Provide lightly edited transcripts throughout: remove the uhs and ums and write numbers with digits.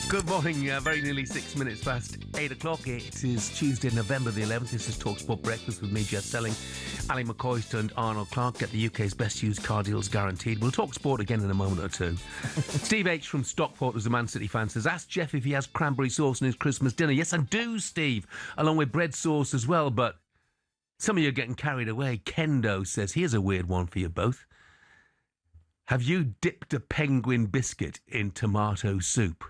Good morning, very nearly 6 minutes past 8 o'clock. It is Tuesday, November the 11th. This is talkSPORT Breakfast with me, Jeff Selling, Ali McCoist and Arnold Clark. Get the UK's best used car deals guaranteed. We'll talk sport again in a moment or two. Steve H from Stockport, who's a Man City fan, says, ask Jeff if he has cranberry sauce in his Christmas dinner. Yes, I do, Steve, along with bread sauce as well, but some of you are getting carried away. Kendo says, here's a weird one for you both. Have you dipped a penguin biscuit in tomato soup?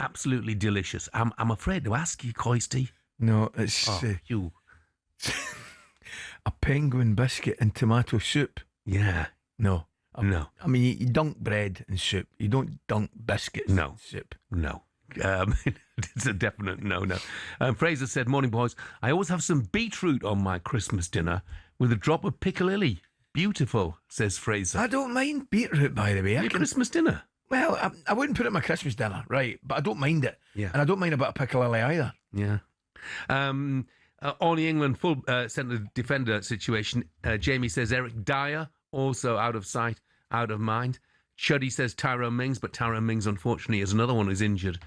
Absolutely delicious. I'm afraid to ask you, Coisty. No, it's you. A penguin biscuit in tomato soup. Yeah. No. No. I mean, you dunk bread in soup. You don't dunk biscuits in soup. No. It's a definite no. Fraser said, morning, boys. I always have some beetroot on my Christmas dinner with a drop of piccalilli. Beautiful, says Fraser. I don't mind beetroot, by the way. Your Christmas dinner? Well, I wouldn't put it in my Christmas dinner, right? But I don't mind it. Yeah. And I don't mind a bit of piccalilli either. Yeah. On the England full centre defender situation, Jamie says Eric Dyer, also out of sight, out of mind. Chuddy says Tyrone Mings, but Tyrone Mings, unfortunately, is another one who's injured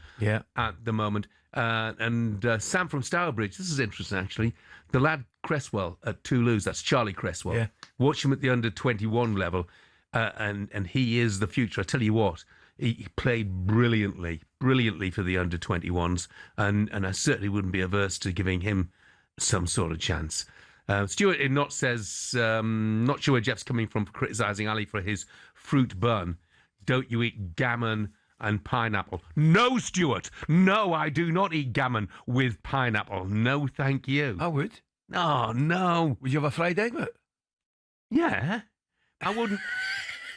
at the moment. And Sam from Stourbridge, this is interesting, actually. The lad Cresswell at Toulouse, that's Charlie Cresswell. Yeah. Watch him at the under-21 level, and he is the future. I tell you what, he played brilliantly for the under-21s, and I certainly wouldn't be averse to giving him some sort of chance. Stuart in Not says, not sure where Jeff's coming from for criticising Ali for his fruit bun. Don't you eat gammon and pineapple? No, Stuart. No, I do not eat gammon with pineapple. No, thank you. I would. Oh, no. Would you have a fried egg with it? Yeah. I wouldn't.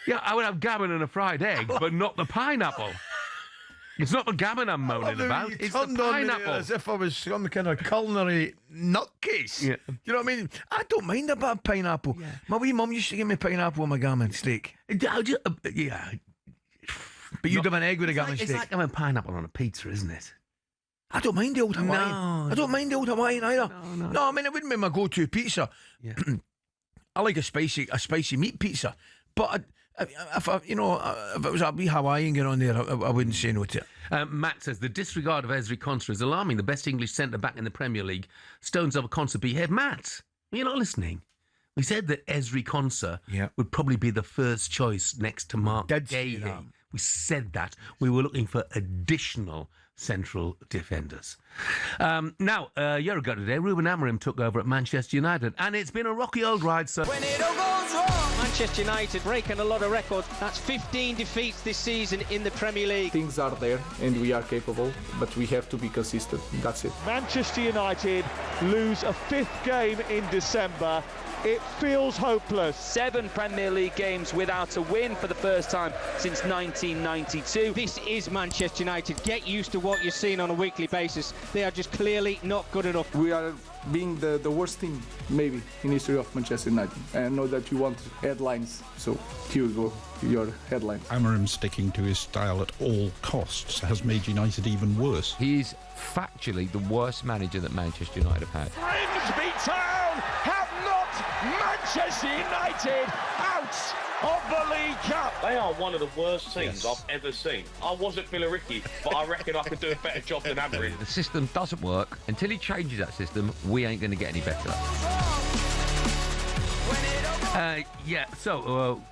Yeah, I would have gammon and a fried egg, but not the pineapple. It's not the gammon I'm moaning about. It's the pineapple. As if I was some kind of culinary nutcase. Yeah. You know what I mean? I don't mind a bit of pineapple. Yeah. My wee mum used to give me pineapple on my gammon steak. Yeah. But you'd have an egg with a gammon steak. It's like having pineapple on a pizza, isn't it? I don't mind the old Hawaiian. No, I don't mind the old Hawaiian either. No, I mean, it wouldn't be my go-to pizza. Yeah. I like a spicy meat pizza. But if it was a wee Hawaiian get on there, I wouldn't say no to it. Matt says, the disregard of Ezri Konsa is alarming. The best English centre-back in the Premier League. Stones over Konsa behave. Matt, you're not listening. We said that Ezri Konsa would probably be the first choice next to Mark Gahey. We said that. We were looking for additional central defenders. Now, a year ago today, Ruben Amorim took over at Manchester United, and it's been a rocky old ride, sir. When it all goes wrong, Manchester United breaking a lot of records. That's 15 defeats this season in the Premier League. Things are there, and we are capable, but we have to be consistent. That's it. Manchester United lose a fifth game in December. It feels hopeless. 7 Premier League games without a win for the first time since 1992. This is Manchester United. Get used to what you're seeing on a weekly basis. They are just clearly not good enough. We are being the worst team, maybe, in history of Manchester United. I know that you want headlines, so here you go, your headline. Amorim sticking to his style at all costs has made United even worse. He's factually the worst manager that Manchester United have had. Grimsby Town have knocked Manchester United out of the League Cup. They are one of the worst teams I've ever seen. I wasn't Billericay, but I reckon I could do a better job than Amorim. The system doesn't work. Until he changes that system, we ain't going to get any better.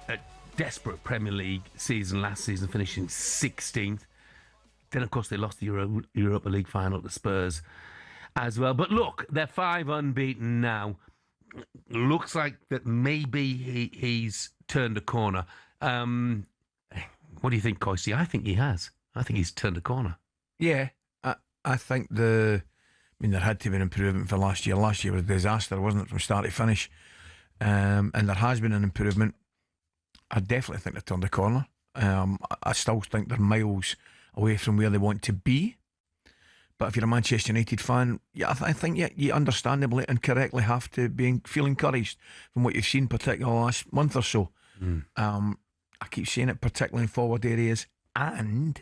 A desperate Premier League season last season, finishing 16th. Then, of course, they lost the Europa League final to Spurs as well. But look, they're 5 unbeaten now. Looks like that maybe he's turned a corner. What do you think, Coisty? I think he has. I think he's turned a corner. Yeah, I think there had to be an improvement for last year. Last year was a disaster, wasn't it, from start to finish? And there has been an improvement. I definitely think they've turned a corner. I still think they're miles away from where they want to be. But if you're a Manchester United fan, I think you understandably and correctly have to feel encouraged from what you've seen, particularly the last month or so. I keep saying it, particularly in forward areas and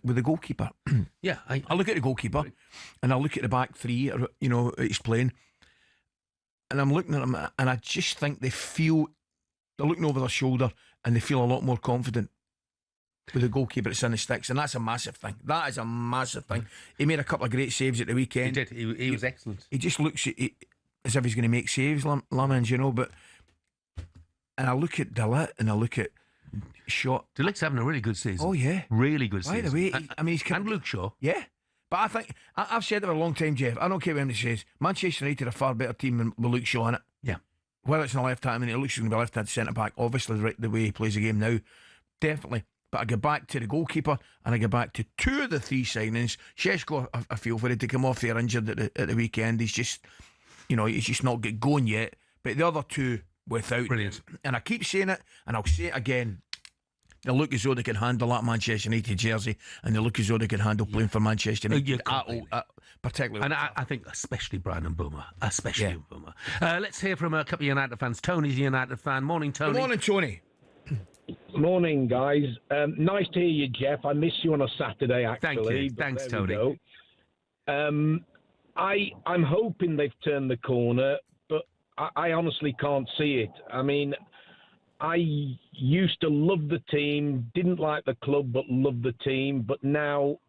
with the goalkeeper. I look at the goalkeeper and I look at the back three, he's playing, and I'm looking at them and I just think they're looking over their shoulder and they feel a lot more confident. with the goalkeeper that's in the sticks, and that's a massive thing. That is a massive thing. He made a couple of great saves at the weekend. He did. He was excellent. He just looks as if he's going to make saves, Lamans, you know. But and I look at Delit and I look at Shot. Delict's having a really good season. Oh yeah, really good season. By the way, I mean, and Luke Shaw. Yeah. But I think I've said it for a long time, Jeff. I don't care what anybody says. Manchester United are a far better team than with Luke Shaw in it. Yeah. Whether it's in the left hand, I mean, it looks going to be left hand centre back. Obviously, the way he plays the game now, definitely. But I go back to the goalkeeper, and I go back to 2 of the 3 signings. Sheshko, I feel for it to come off there injured at the weekend. He's just, he's just not get going yet. But the other 2 without. Brilliant. And I keep saying it, and I'll say it again. They look as though they can handle that Manchester United jersey, and they look as though they can handle playing for Manchester United, particularly. And I think especially Brian and Boomer, Boomer. Let's hear from a couple of United fans. Tony's a United fan. Morning, Tony. Good morning, Tony. Morning, guys. Nice to hear you, Jeff. I miss you on a Saturday, actually. Thank you. Thanks, Tony. I'm hoping they've turned the corner, but I honestly can't see it. I mean, I used to love the team, didn't like the club, but loved the team. But now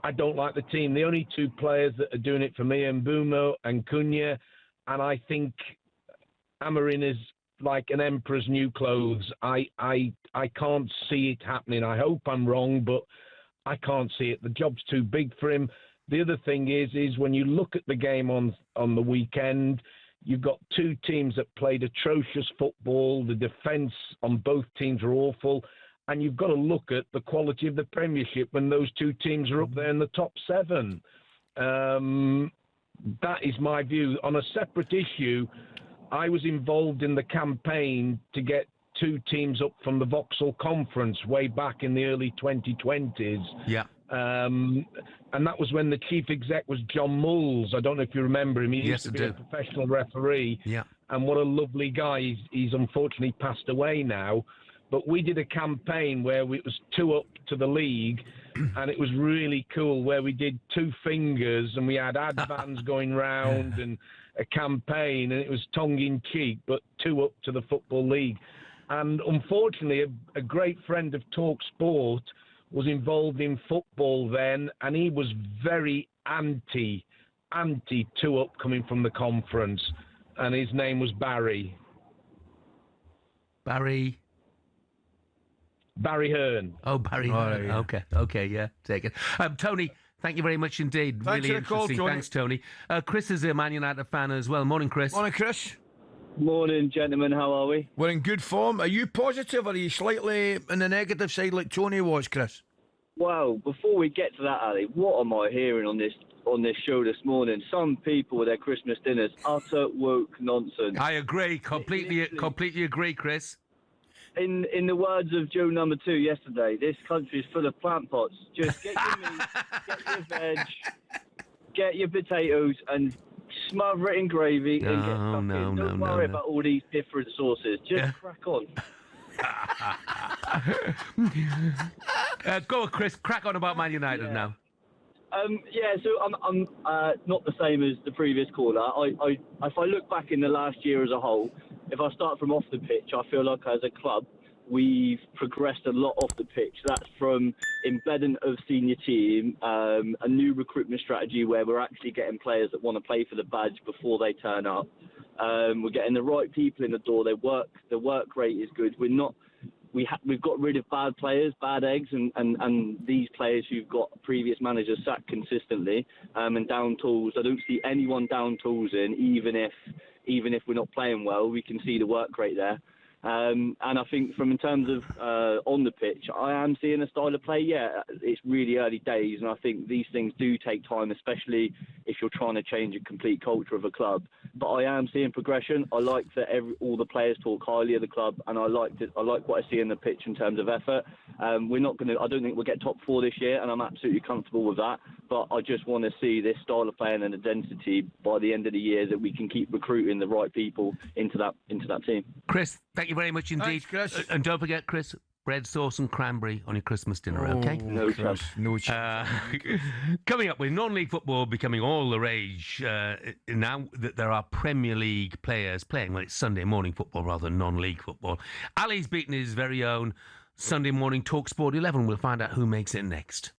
I don't like the team. The only 2 players that are doing it for me are Mbeumo and Cunha. And I think Amorim is like an emperor's new clothes. I can't see it happening. I hope I'm wrong, but I can't see it. The job's too big for him. The other thing is when you look at the game on the weekend, you've got 2 teams that played atrocious football. The defence on both teams are awful. And you've got to look at the quality of the Premiership when those 2 teams are up there in the top 7. That is my view. On a separate issue, I was involved in the campaign to get 2 teams up from the Vauxhall Conference way back in the early 2020s. Yeah. And that was when the chief exec was John Moles. I don't know if you remember him. He used to be a professional referee. Yeah. And what a lovely guy. He's unfortunately passed away now. But we did a campaign where it was 2 up to the league, and it was really cool, where we did 2 fingers and we had ad vans going round and a campaign, and it was tongue-in-cheek, but 2 up to the Football League. And unfortunately, a great friend of talkSPORT was involved in football then, and he was very anti 2 up coming from the conference, and his name was Barry Hearn. Oh, Barry Hearn. Yeah. Okay, yeah, take it. Tony, thank you very much indeed. Thanks really for the call, interesting. Tony. Thanks, Tony. Chris is a Man United fan as well. Morning, Chris. Morning, Chris. Morning, gentlemen. How are we? We're in good form. Are you positive, or are you slightly on the negative side like Tony was, Chris? Well, before we get to that, Ali, what am I hearing on this show this morning? Some people with their Christmas dinners, utter woke nonsense. I agree. Completely agree, Chris. In the words of Joe number 2 yesterday, this country is full of plant pots. Just get your meat, get your veg, get your potatoes, and smother it in gravy and get stuck in. Don't worry about all these different sauces. Just crack on. Go on, Chris. Crack on about Man United now. So I'm not the same as the previous caller. If I look back in the last year as a whole, if I start from off the pitch, I feel like as a club, we've progressed a lot off the pitch. That's from embedding of senior team, a new recruitment strategy where we're actually getting players that want to play for the badge before they turn up. We're getting the right people in the door. The work rate is good. We've got rid of bad players, bad eggs, and these players who've got previous managers sacked consistently, and down tools. I don't see anyone down tools in, even if we're not playing well. We can see the work rate there. And I think in terms of on the pitch, I am seeing a style of play. Yeah, it's really early days, and I think these things do take time, especially if you're trying to change a complete culture of a club. But I am seeing progression. I like that all the players talk highly of the club, and I like what I see in the pitch in terms of effort. I don't think we'll get top 4 this year, and I'm absolutely comfortable with that. But I just want to see this style of play and an identity by the end of the year that we can keep recruiting the right people into that team. Chris, thank you very much indeed. Thanks, Chris. And don't forget, Chris, bread, sauce and cranberry on your Christmas dinner, okay? No chance. No chance. Coming up with non-league football becoming all the rage, now that there are Premier League players playing, well, it's Sunday morning football rather than non-league football. Ali's beaten his very own Sunday morning talkSPORT 11. We'll find out who makes it next.